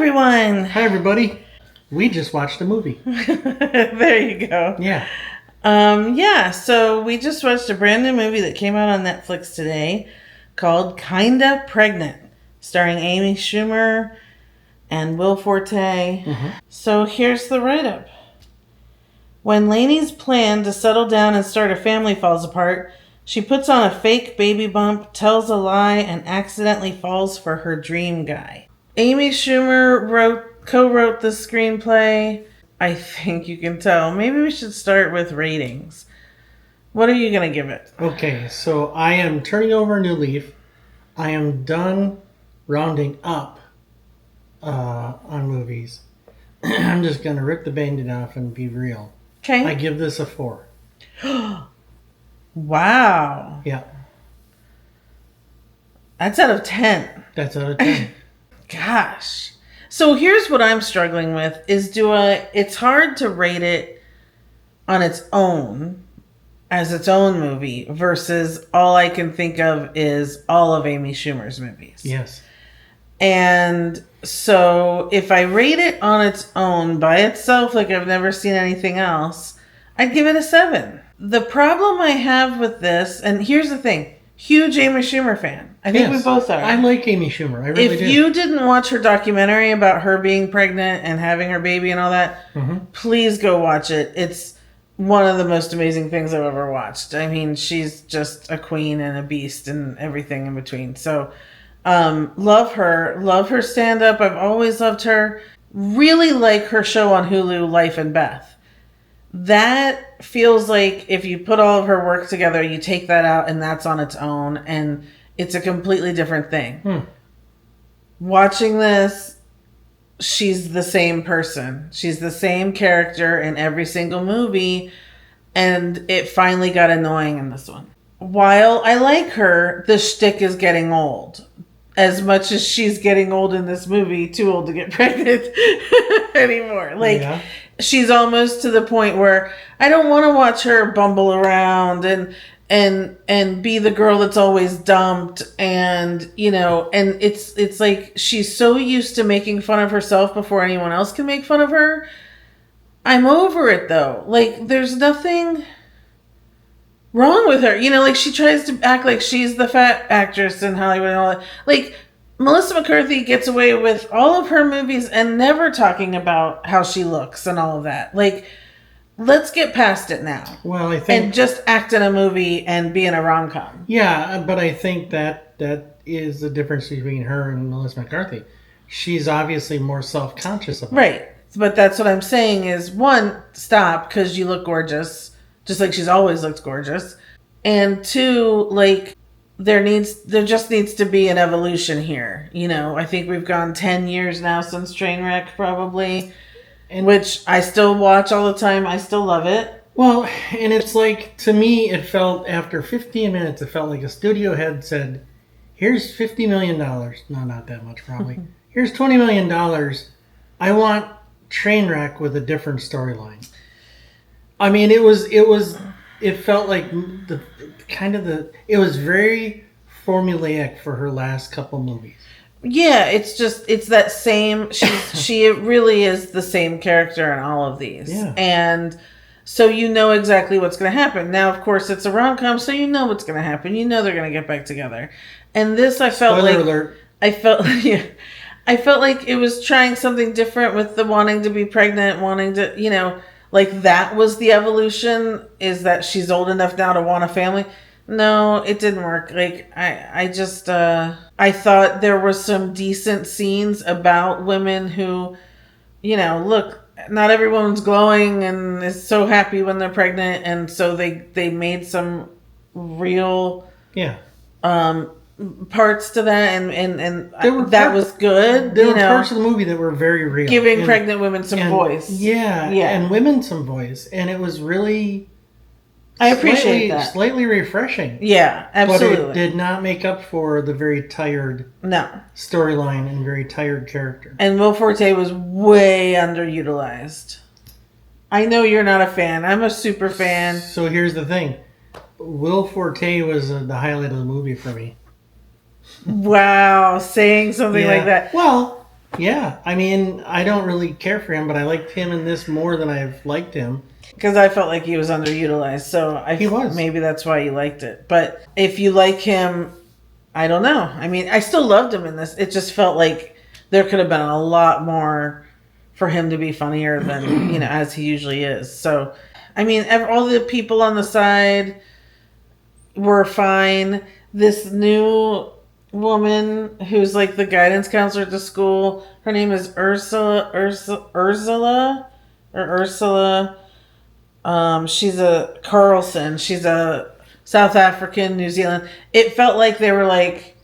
everyone. Hi, everybody. We just watched a movie. There you go. Yeah. So we just watched a brand new movie that came out on Netflix today called Kinda Pregnant, starring Amy Schumer and Will Forte. So here's the write-up. When Lainey's plan to settle down and start a family falls apart, she puts on a fake baby bump, tells a lie, and accidentally falls for her dream guy. Amy Schumer co-wrote the screenplay. I think you can tell. Maybe we should start with ratings. What are you going to give it? Okay, so I am turning over a new leaf. I am done rounding up on movies. I'm just going to rip the Band-Aid off and be real. Okay. I give this a 4. Wow. Yeah. That's out of 10. That's out of 10. Gosh. So here's what I'm struggling with is it's hard to rate it on its own as its own movie versus all I can think of is all of Amy Schumer's movies. Yes. And so if I rate it on its own by itself, like I've never seen anything else, I'd give it a 7. The problem I have with this, and here's the thing, huge Amy Schumer fan. I think we both are. I like Amy Schumer. I really do. If you didn't watch her documentary about her being pregnant and having her baby and all that, please go watch it. It's one of the most amazing things I've ever watched. I mean, she's just a queen and a beast and everything in between. So, love her stand-up. I've always loved her. Really like her show on Hulu, Life and Beth. That feels like if you put all of her work together, you take that out and that's on its own and it's a completely different thing. Watching this, she's the same person. She's the same character in every single movie, and it finally got annoying in this one. While I like her, the shtick is getting old. As much as she's getting old in this movie, too old to get pregnant anymore. She's almost to the point where I don't want to watch her bumble around and be the girl that's always dumped and it's like she's so used to making fun of herself before anyone else can make fun of her. I'm over it though. Like there's nothing wrong with her. She tries to act like she's the fat actress in Hollywood and all that. Like Melissa McCarthy gets away with all of her movies and never talking about how she looks and all of that. Like, let's get past it now. Well, I think... And just act in a movie and be in a rom com. Yeah, but I think that is the difference between her and Melissa McCarthy. She's obviously more self-conscious about it. Right. But that's what I'm saying is, one, stop, because you look gorgeous. Just like she's always looked gorgeous. And two, like... There just needs to be an evolution here. I think we've gone 10 years now since Trainwreck, probably, which I still watch all the time. I still love it. Well, and it's like, to me, it felt, after 15 minutes, it felt like a studio head said, here's $50 million. No, not that much, probably. Here's $20 million. I want Trainwreck with a different storyline. I mean, it felt like it was very formulaic for her last couple movies. Yeah, it's that same, she really is the same character in all of these. Yeah. And so exactly what's going to happen. Now, of course, it's a rom-com, so what's going to happen. They're going to get back together. And this, I felt Spoiler like... alert. I felt like it was trying something different with the wanting to be pregnant, wanting to, like that was the evolution, is that she's old enough now to want a family. No, it didn't work. Like, I just, I thought there were some decent scenes about women who, look, not everyone's glowing and is so happy when they're pregnant. And so they made some real, parts to that. And that was good. There were parts of the movie that were very real. Giving pregnant women some voice. Yeah. And women some voice. And it was really... I appreciate that. Slightly refreshing. Yeah, absolutely. But it did not make up for the very tired storyline and very tired character. And Will Forte was way underutilized. I know you're not a fan. I'm a super fan. So here's the thing. Will Forte was the highlight of the movie for me. Wow, saying something like that. Well, Yeah, I mean, I don't really care for him, but I liked him in this more than I've liked him. Because I felt like he was underutilized, so He was. maybe that's why you liked it. But if you like him, I don't know. I mean, I still loved him in this. It just felt like there could have been a lot more for him to be funnier than as he usually is. So, I mean, all the people on the side were fine. This new woman who's like the guidance counselor at the school, her name is Ursula. She's a Carlson. She's a South African, New Zealand. It felt like they were like,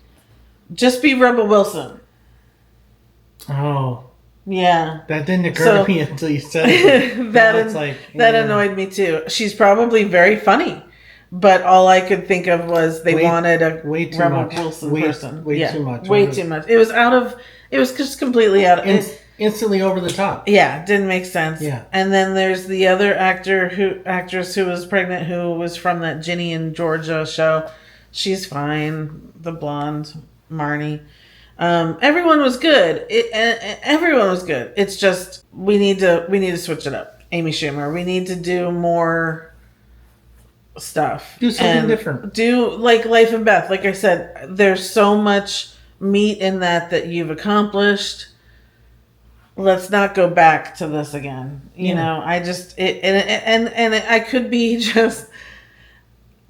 just be Rebel Wilson. Oh. Yeah. That didn't occur to me until you said it. that annoyed me too. She's probably very funny, but all I could think of was they wanted a Rebel Wilson person. Way too much. Way too much. It was just completely out of instantly over the top. Yeah, didn't make sense. Yeah. And then there's the other actress who was pregnant, who was from that Ginny and Georgia show. She's fine. The blonde Marnie. Everyone was good. Everyone was good. It's just we need to switch it up. Amy Schumer. We need to do more stuff. Do something different. Do like Life and Beth. Like I said, there's so much meat in that you've accomplished. Let's not go back to this again. You know, I just I could be just.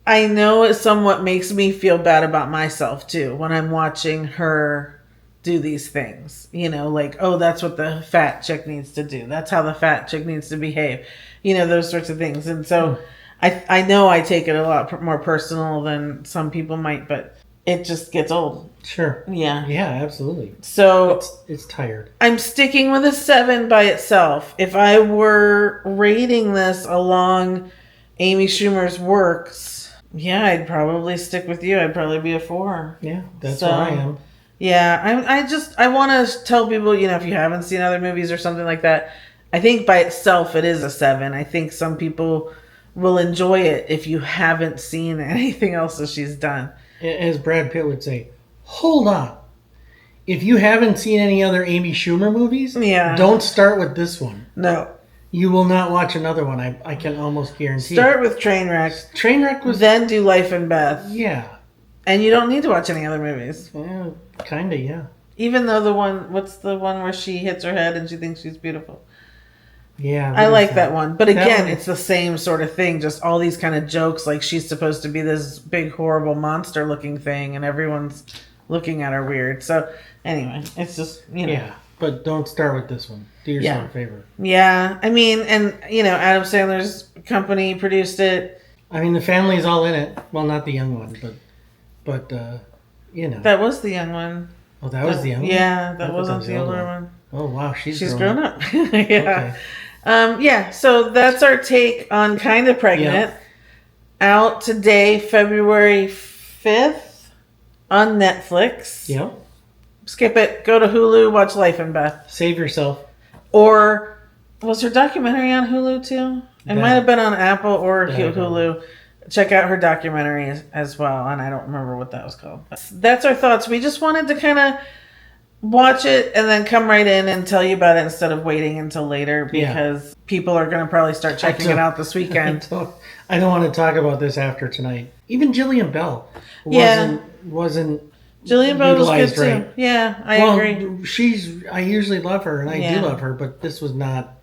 I know it somewhat makes me feel bad about myself too when I'm watching her do these things. Like, oh, that's what the fat chick needs to do. That's how the fat chick needs to behave. Those sorts of things. And so I know I take it a lot more personal than some people might, but it just gets old. Sure. Yeah. Yeah, absolutely. So it's tired. I'm sticking with a 7 by itself. If I were rating this along Amy Schumer's works, yeah, I'd probably stick with you. I'd probably be a 4. Yeah, that's where I am. Yeah, I want to tell people, if you haven't seen other movies or something like that, I think by itself it is a 7. I think some people will enjoy it if you haven't seen anything else that she's done. As Brad Pitt would say, hold on. If you haven't seen any other Amy Schumer movies, don't start with this one. No. You will not watch another one, I can almost guarantee. Start with Trainwreck. Trainwreck was... Then do Life and Beth. Yeah. And you don't need to watch any other movies. Yeah, kind of, yeah. Even though what's the one where she hits her head and she thinks she's beautiful? Yeah. I like that one. But again, it's the same sort of thing. Just all these kind of jokes. Like she's supposed to be this big, horrible monster looking thing. And everyone's looking at her weird. So anyway, it's just, Yeah, but don't start with this one. Do yourself a favor. Yeah. I mean, and, Adam Sandler's company produced it. I mean, the family's all in it. Well, not the young one, but That was the young one. Oh, that was the young one? Yeah, that wasn't the older one. Oh, wow. She's grown up. Yeah. Okay. So that's our take on Kinda Pregnant. Yep. Out today, February 5th on Netflix. Yep. Skip it. Go to Hulu. Watch Life and Beth. Save yourself. Or was her documentary on Hulu too? It might have been on Apple or Hulu. Check out her documentary as well. And I don't remember what that was called. But that's our thoughts. We just wanted to kind of watch it and then come right in and tell you about it instead of waiting until later because people are going to probably start checking it out this weekend. I don't want to talk about this after tonight. Even Jillian Bell wasn't Jillian Bell was good right. too. Yeah, I agree. I usually love her and I do love her, but this was not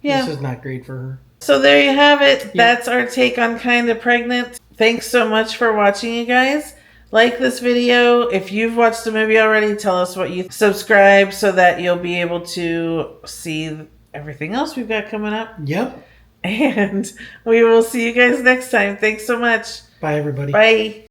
great for her. So there you have it. That's our take on Kinda Pregnant. Thanks so much for watching, you guys. Like this video. If you've watched the movie already, tell us what you subscribe so that you'll be able to see everything else we've got coming up. Yep. And we will see you guys next time. Thanks so much. Bye, everybody. Bye.